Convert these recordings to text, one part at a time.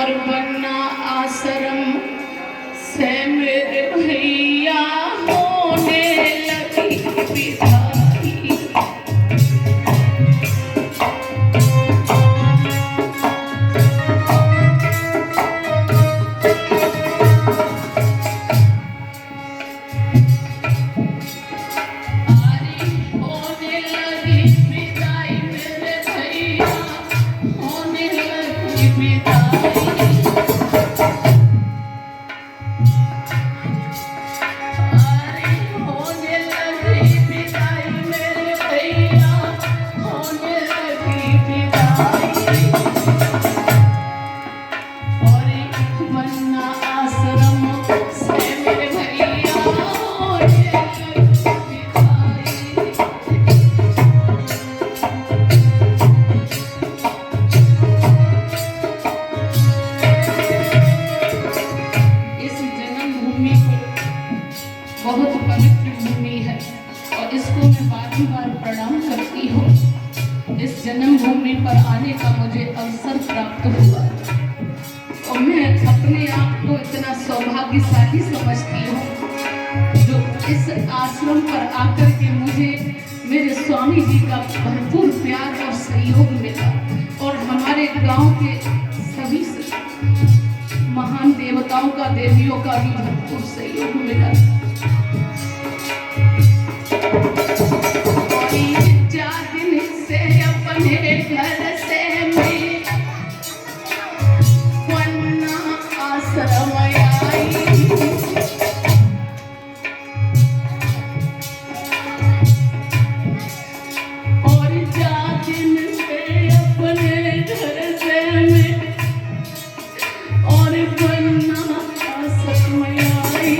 और बनना आश्रम से मेरे भैया होने लगी विदाई। बहुत पवित्र भूमि है और इसको मैं बार प्रणाम करती हूँ। इस जन्मभूमि पर आने का मुझे अवसर प्राप्त हुआ और मैं अपने आप को इतना सौभाग्यशाली समझती हूँ जो इस आश्रम पर आकर के मुझे मेरे स्वामी जी का भरपूर प्यार और सहयोग मिला और हमारे गांव के सभी महान देवताओं का देवियों का भी भरपूर सहयोग मिला। घर से मैं वन्ना आश्रम आई और जातिन से अपने घर से मैं और वन्ना आश्रम आई।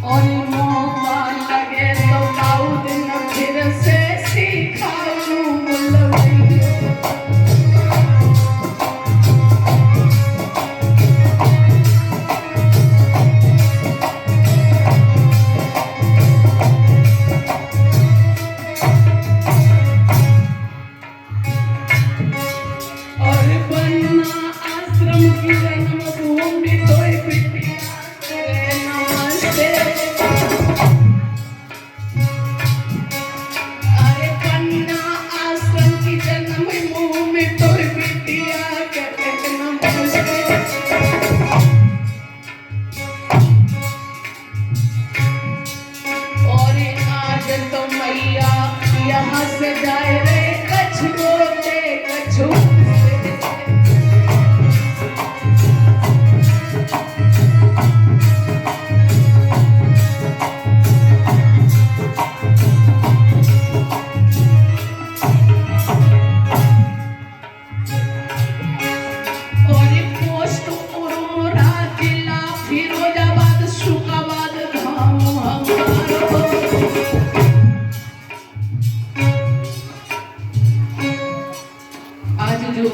और मौका लगे तो आऊ दिन फिर से सिखाऊं मुलवैया। और बनना आश्रम की जन्मभूमि तोय बिटिया करे नमस्ते। अरे बनना आश्रम की जन्मभूमि तोय बिटिया करे नमस्ते। और आज तो मैया यहाँ से जाए रे कछुओते कछुओ। आज जो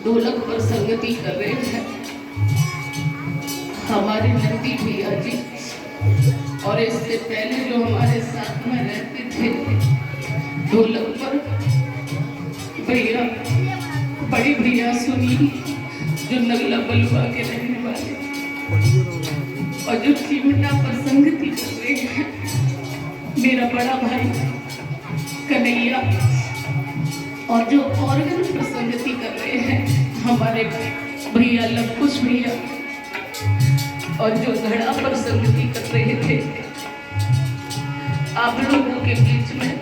ढोलक पर संगति कर रहे हैं हमारे नंदी भैया जी, और इससे पहले जो हमारे साथ में रहते थे ढोलक पर भैया, बड़ी भैया सुनील जो नगला बलुआ के रहने वाले, और जो चिमटा पर संगति कर रहे हैं मेरा बड़ा भाई कन्हैया, और जो ऑर्गन पर संगति कर रहे हैं हमारे भैया लवकुश भैया, और जो घड़ा पर संगति कर रहे थे। आप लोगों के बीच में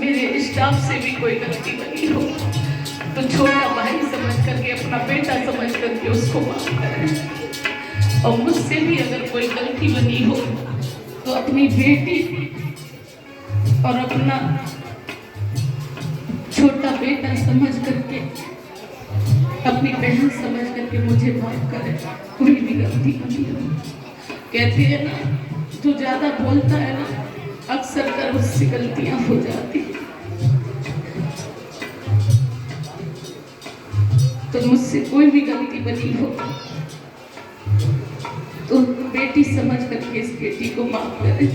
मेरे स्टाफ से भी कोई गलती बनी हो तो छोटा भाई समझ करके, अपना बेटा समझ करके उसको माफ करें, और मुझसे भी अगर कोई गलती बनी हो तो अपनी बेटी और अपना छोटा बेटा समझ करके, अपनी बहन समझ करके मुझे माफ करे। कोई भी गलती नहीं हो। कहते हैं ना, जो ज्यादा बोलता है ना अक्सर कर उससे गलतियां हो जाती। तो मुझसे कोई भी गलती बनी हो तो बेटी समझ करके इस बेटी को माफ करे।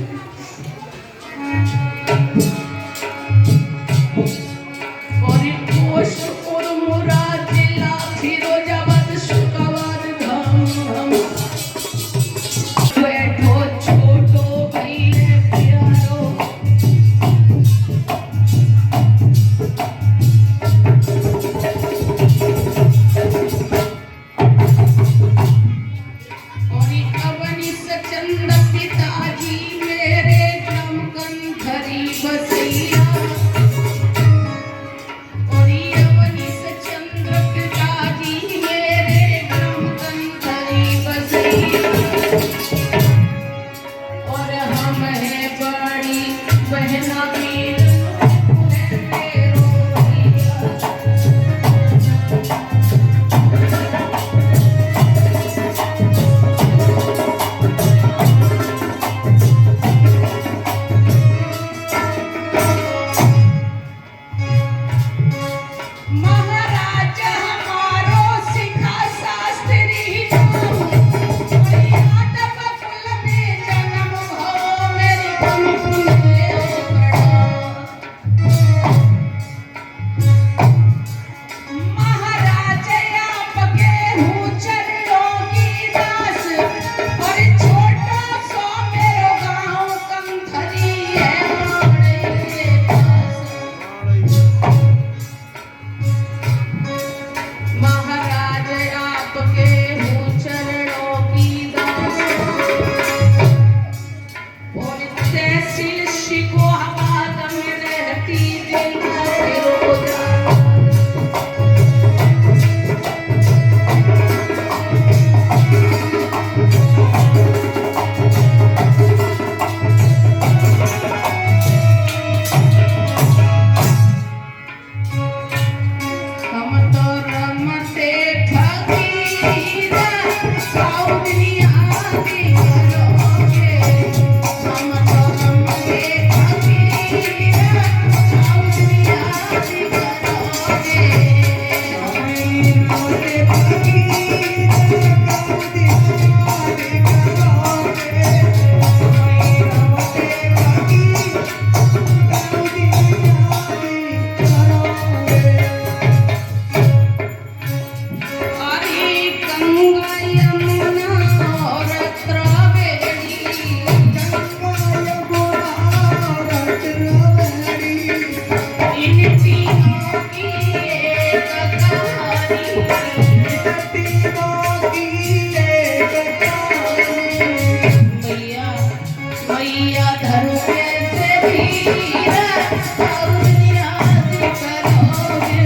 मैया धरो कैसे धीरज और निराश करोगे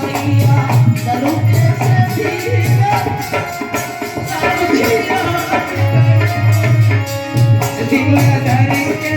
मैया धरो कैसे धीरज और निराश करोगे दिल धर के